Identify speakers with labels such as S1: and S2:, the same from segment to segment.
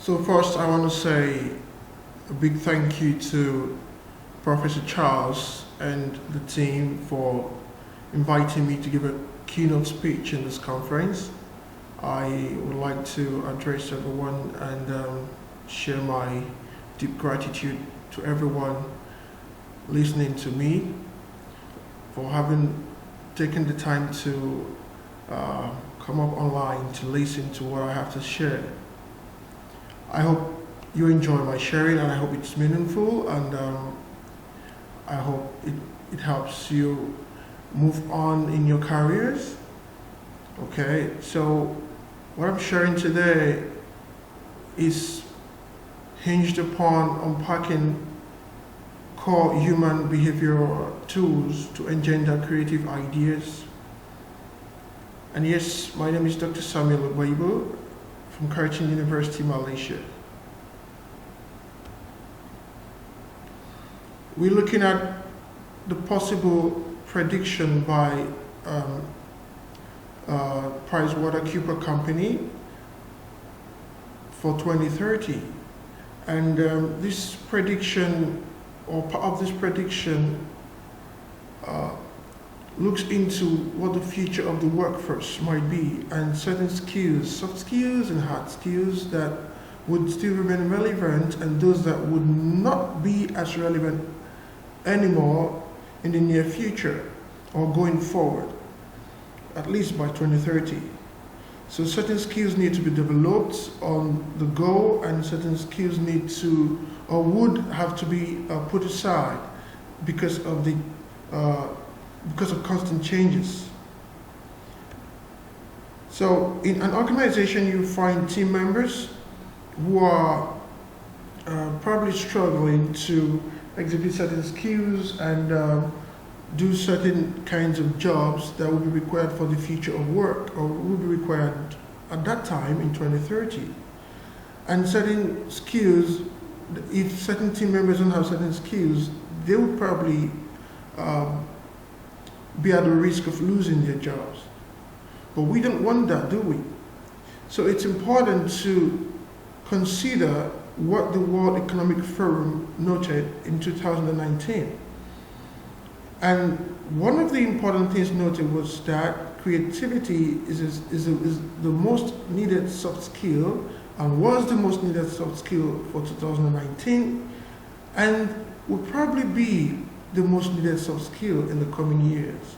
S1: So first I want to say a big thank you to Professor Charles and the team for inviting me to give a keynote speech in this conference. I would like to address everyone and share my deep gratitude to everyone listening to me for having taken the time to come up online to listen to what I have to share. I hope you enjoy my sharing, and I hope it's meaningful, and I hope it helps you move on in your careers. Okay, so what I'm sharing today is hinged upon unpacking core human behavioral tools to engender creative ideas. And yes, my name is Dr. Samuel Ogbeibu from Curtin University, Malaysia. We're looking at the possible prediction by PricewaterhouseCoopers company for 2030. And this prediction, or part of this prediction, looks into what the future of the workforce might be, and certain skills, soft skills and hard skills, that would still remain relevant, and those that would not be as relevant anymore in the near future or going forward, at least by 2030. So certain skills need to be developed on the go, and certain skills need to, or would have to be put aside because of constant changes. So in an organization, you find team members who are probably struggling to exhibit certain skills and do certain kinds of jobs that will be required for the future of work, or will be required at that time in 2030. And certain skills, if certain team members don't have certain skills, they will probably be at the risk of losing their jobs. But we don't want that, do we? So it's important to consider what the World Economic Forum noted in 2019. And one of the important things noted was that creativity is the most needed soft skill, and was the most needed soft skill for 2019, and will probably be the most needed soft skill in the coming years.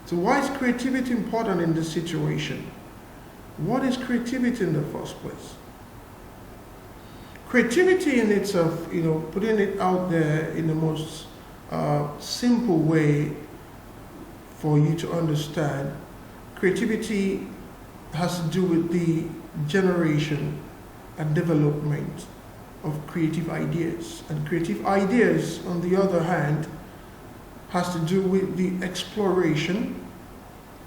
S1: So why is creativity important in this situation? What is creativity in the first place? Creativity in itself, putting it out there in the most simple way for you to understand, creativity has to do with the generation and development of creative ideas. And creative ideas, on the other hand, has to do with the exploration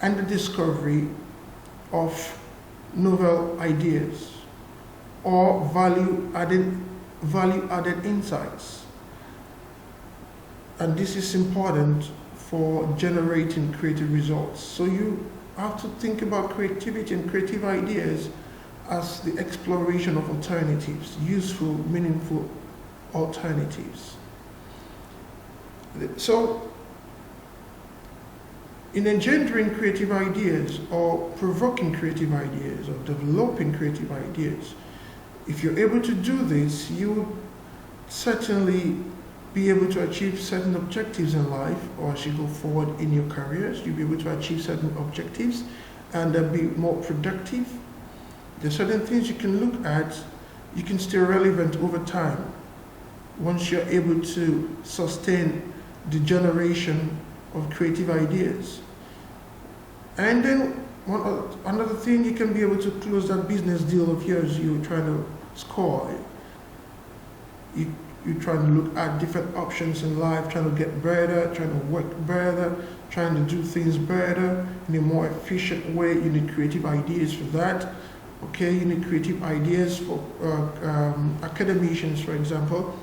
S1: and the discovery of novel ideas or value-added insights. And this is important for generating creative results. So you have to think about creativity and creative ideas as the exploration of alternatives, useful, meaningful alternatives. So, in engendering creative ideas, or provoking creative ideas, or developing creative ideas, if you're able to do this, you certainly be able to achieve certain objectives in life, or as you go forward in your careers, you'll be able to achieve certain objectives and be more productive. There are certain things you can look at, you can stay relevant over time once you're able to sustain the generation of creative ideas. And then another thing, you can be able to close that business deal of yours you're trying to score. You're trying to look at different options in life, trying to get better, trying to work better, trying to do things better in a more efficient way. You need creative ideas for that. Okay, you need creative ideas for academicians, for example,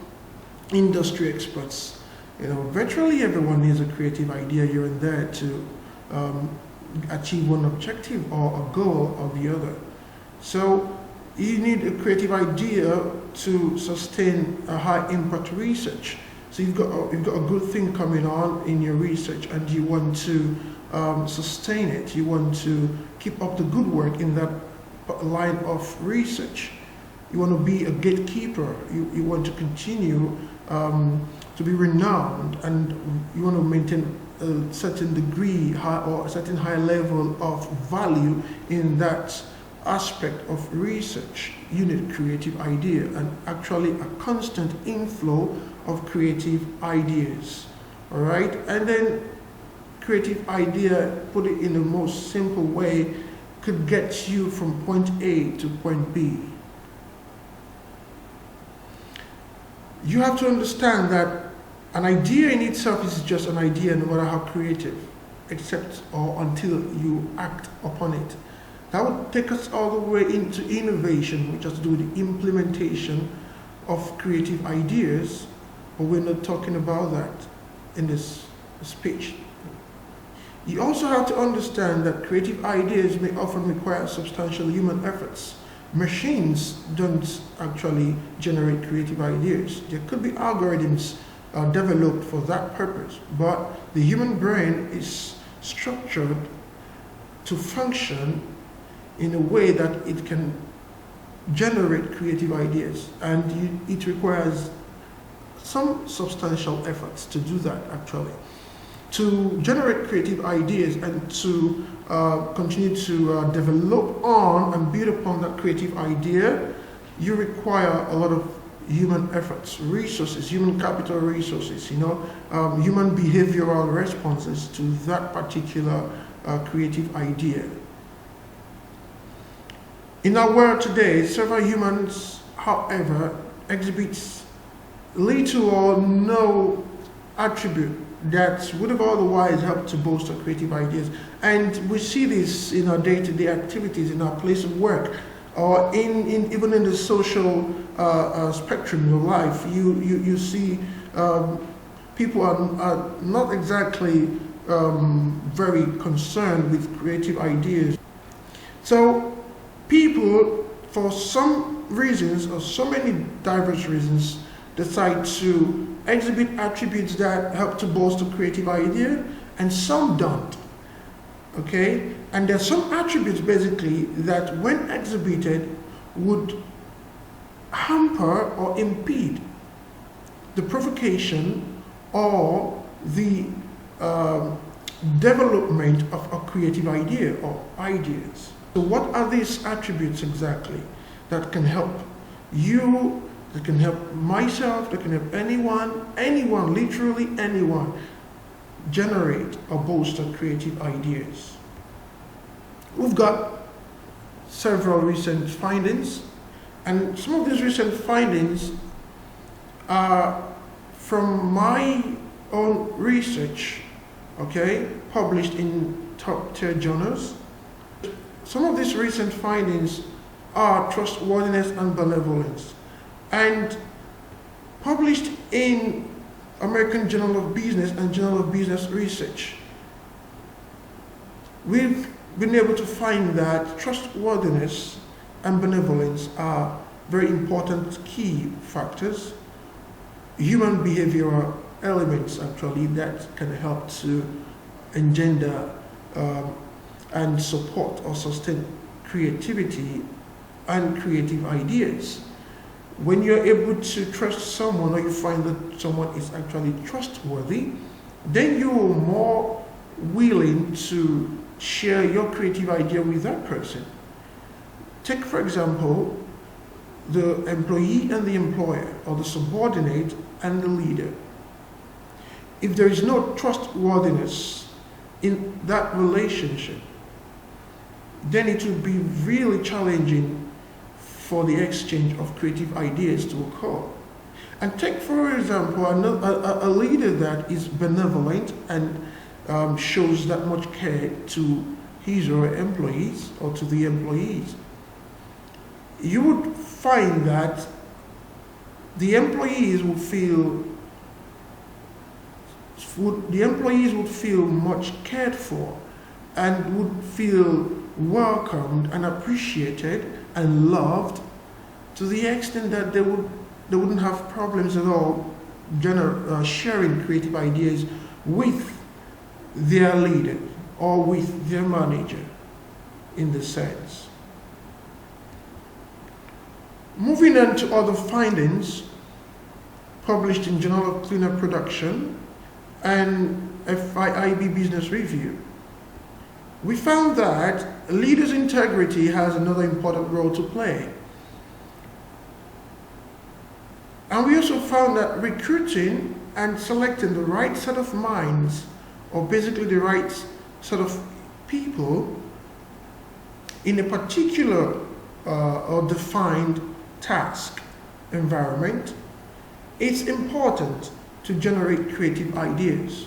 S1: industry experts. Virtually everyone needs a creative idea here and there to achieve one objective or a goal or the other. So you need a creative idea to sustain a high impact research. So you've got a good thing coming on in your research, and you want to sustain it. You want to keep up the good work in that line of research. You want to be a gatekeeper. You want to continue to be renowned, and you want to maintain a certain degree or a certain high level of value in that aspect of research. You need creative idea, and actually a constant inflow of creative ideas. All right, and then creative idea, put it in the most simple way, could get you from point A to point B. You have to understand that an idea in itself is just an idea, no matter how creative, except or until you act upon it. That would take us all the way into innovation, which has to do with the implementation of creative ideas, but we're not talking about that in this speech. You also have to understand that creative ideas may often require substantial human efforts. Machines don't actually generate creative ideas. There could be algorithms developed for that purpose, but the human brain is structured to function in a way that it can generate creative ideas, and it requires some substantial efforts to do that actually. To generate creative ideas and to continue to develop on and build upon that creative idea, you require a lot of human efforts, resources, human capital resources, human behavioral responses to that particular creative idea. In our world today, several humans, however, exhibits little or no attribute that would have otherwise helped to bolster creative ideas. And we see this in our day-to-day activities, in our place of work, or even in the social spectrum of life. You see people are not exactly very concerned with creative ideas. So people, for some reasons, or so many diverse reasons, decide to exhibit attributes that help to bolster creative idea, and some don't. Okay? And there are some attributes basically that when exhibited would hamper or impede the provocation or the development of a creative idea or ideas. So what are these attributes exactly that can help you, that can help myself, that can help anyone, literally anyone, generate or bolster creative ideas? We've got several recent findings, and some of these recent findings are from my own research, okay, published in top-tier journals. Some of these recent findings are trustworthiness and benevolence, and published in American Journal of Business and Journal of Business Research. We've been able to find that trustworthiness and benevolence are very important key factors, human behavioral elements actually, that can help to engender and support or sustain creativity and creative ideas. When you're able to trust someone, or you find that someone is actually trustworthy, then you're more willing to share your creative idea with that person. Take, for example, the employee and the employer, or the subordinate and the leader. If there is no trustworthiness in that relationship, then it will be really challenging for the exchange of creative ideas to occur. And take, for example, a leader that is benevolent and shows that much care to his or her employees, or to the employees. You would find that the employees would feel much cared for, and would feel welcomed and appreciated and loved to the extent that they wouldn't have problems at all sharing creative ideas with their leader or with their manager in the sense. Moving on to other findings published in Journal of Cleaner Production and FIIB Business Review, we found that leaders' integrity has another important role to play. And we also found that recruiting and selecting the right set of minds, or basically the right set of people in a particular or defined task environment, it's important to generate creative ideas.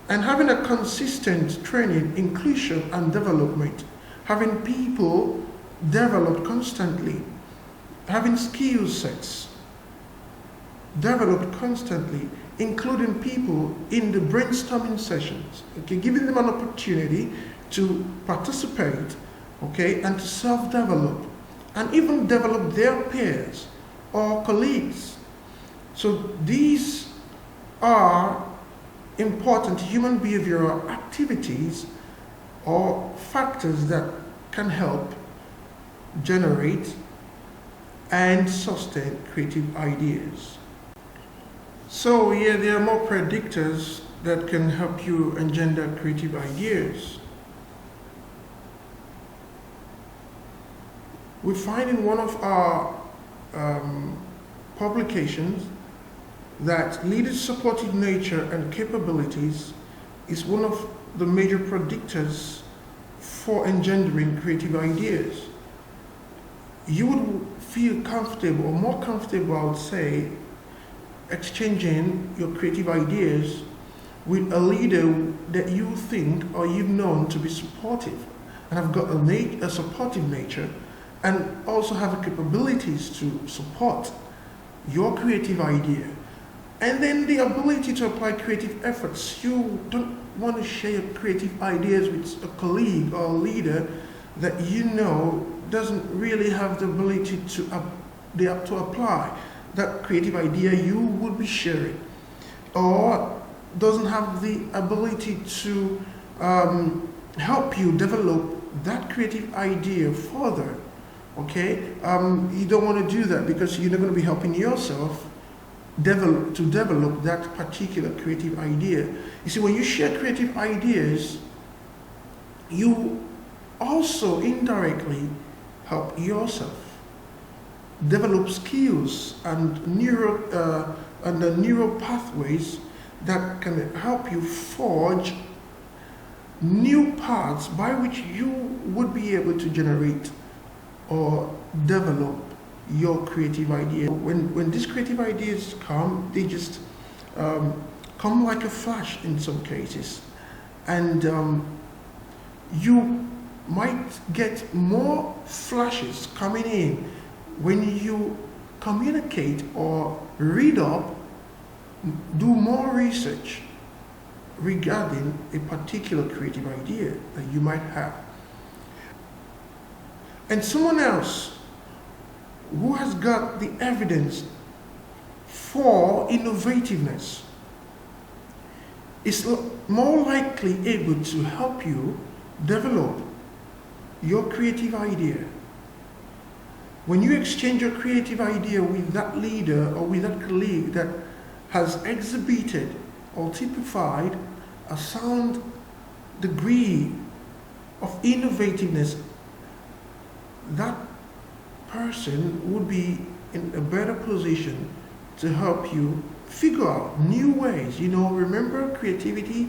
S1: And having a consistent training, inclusion, and development, having people develop constantly, having skill sets developed constantly, including people in the brainstorming sessions, okay, giving them an opportunity to participate, okay, and to self-develop, and even develop their peers or colleagues. So these are important human behavioral activities or factors that can help generate and sustain creative ideas. So yeah, there are more predictors that can help you engender creative ideas. We find in one of our publications that leaders' supportive nature and capabilities is one of the major predictors for engendering creative ideas. You would feel comfortable, or more comfortable, I would say, exchanging your creative ideas with a leader that you think or you've known to be supportive and have got a supportive nature, and also have the capabilities to support your creative idea. And then the ability to apply creative efforts. You don't want to share creative ideas with a colleague or a leader that you know doesn't really have the ability to apply that creative idea you would be sharing, or doesn't have the ability to help you develop that creative idea further. Okay, you don't want to do that because you're not going to be helping yourself develop that particular creative idea. You see, when you share creative ideas, you also indirectly help yourself develop skills and the neural pathways that can help you forge new paths by which you would be able to generate or develop your creative idea. When these creative ideas come, they just come like a flash in some cases, and you might get more flashes coming in when you communicate or read up, do more research regarding a particular creative idea that you might have. And someone else who has got the evidence for innovativeness is more likely able to help you develop your creative idea. When you exchange your creative idea with that leader or with that colleague that has exhibited or typified a sound degree of innovativeness, that person would be in a better position to help you figure out new ways. You know, remember, creativity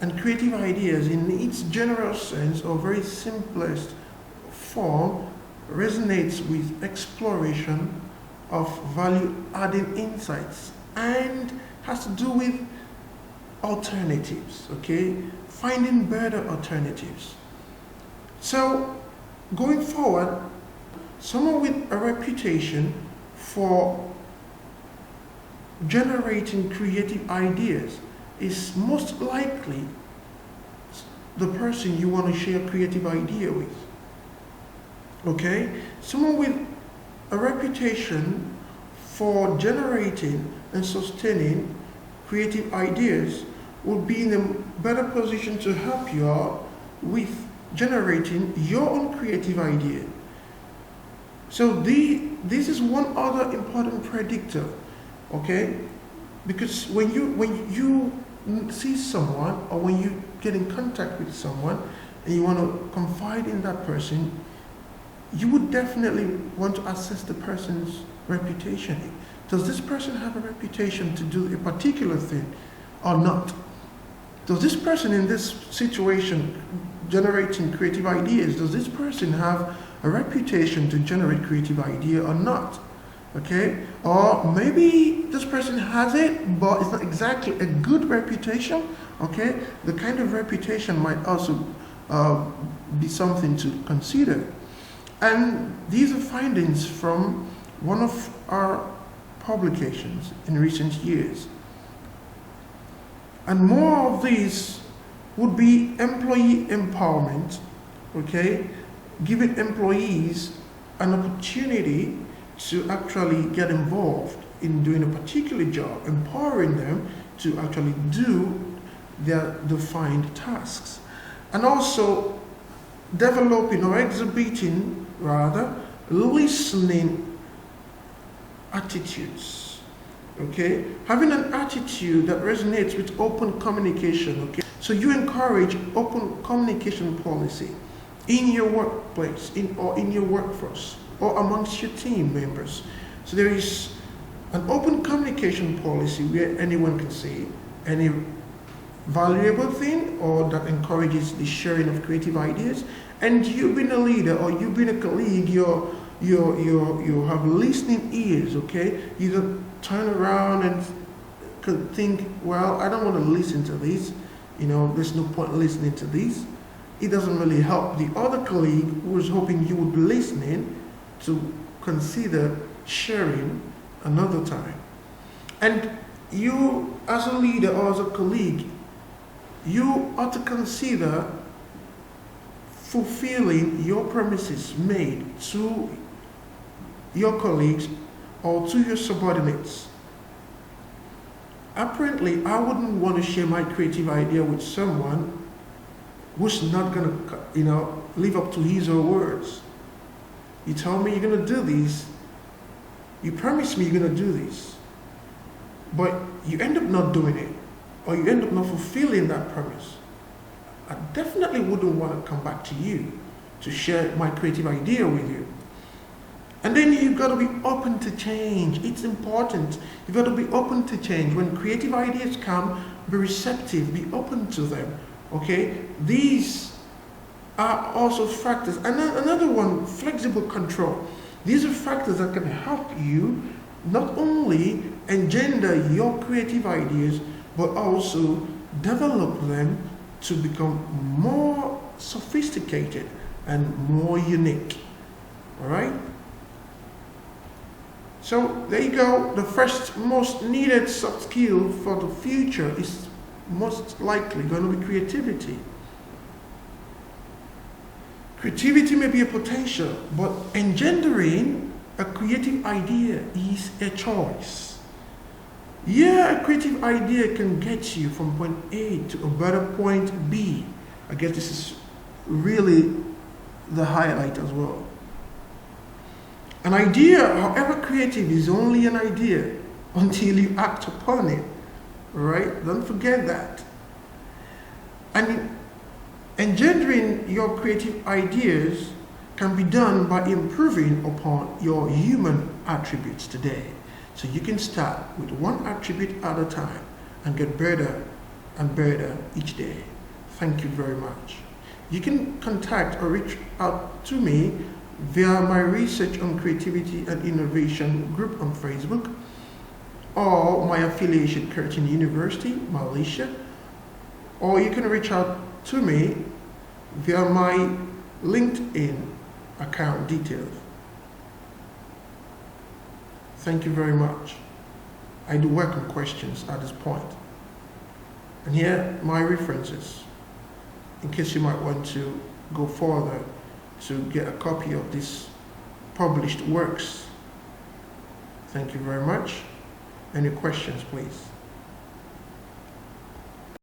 S1: and creative ideas in its general sense or very simplest form resonates with exploration of value-adding insights and has to do with alternatives, okay? Finding better alternatives. So, going forward, someone with a reputation for generating creative ideas is most likely the person you want to share a creative idea with. Okay? Someone with a reputation for generating and sustaining creative ideas will be in a better position to help you out with generating your own creative idea. So this is one other important predictor, okay? Because when you see someone, or when you get in contact with someone and you want to confide in that person, you would definitely want to assess the person's reputation. Does this person have a reputation to do a particular thing or not? Does this person in this situation generating creative ideas, does this person have a reputation to generate creative idea or not? Okay? Or maybe this person has it, but it's not exactly a good reputation. Okay? The kind of reputation might also be something to consider. And these are findings from one of our publications in recent years. And more of these would be employee empowerment, okay? Giving employees an opportunity to actually get involved in doing a particular job, empowering them to actually do their defined tasks. And also developing or exhibiting, rather, listening attitudes, okay? Having an attitude that resonates with open communication, okay? So you encourage open communication policy in your workplace, or in your workforce, or amongst your team members. So there is an open communication policy where anyone can say any valuable thing or that encourages the sharing of creative ideas. And you being a leader or you being a colleague, you have listening ears, okay? You don't turn around and could think, well, I don't want to listen to this. You know, there's no point listening to this. It doesn't really help the other colleague who was hoping you would be listening to consider sharing another time. And you, as a leader or as a colleague, you ought to consider fulfilling your promises made to your colleagues or to your subordinates. Apparently, I wouldn't want to share my creative idea with someone who's not going to, live up to his or her words. You told me you're going to do this. You promised me you're going to do this. But you end up not doing it. Or you end up not fulfilling that promise. I definitely wouldn't want to come back to you to share my creative idea with you. And then you've got to be open to change. It's important. You've got to be open to change. When creative ideas come, be receptive, be open to them. Okay? These are also factors. And then another one, flexible control. These are factors that can help you not only engender your creative ideas, but also develop them to become more sophisticated and more unique. All right? So there you go. The first most needed soft skill for the future is most likely going to be creativity. Creativity may be a potential, but engendering a creative idea is a choice. Yeah, a creative idea can get you from point A to a better point B. I guess this is really the highlight as well. An idea, however creative, is only an idea until you act upon it. Right? Don't forget that. And engendering your creative ideas can be done by improving upon your human attributes today. So you can start with one attribute at a time and get better and better each day. Thank you very much. You can contact or reach out to me via my Research on Creativity and Innovation group on Facebook, or my affiliation, Curtin University, Malaysia, or you can reach out to me via my LinkedIn account details. Thank you very much. I do welcome questions at this point. And here are my references, in case you might want to go further to get a copy of these published works. Thank you very much. Any questions, please?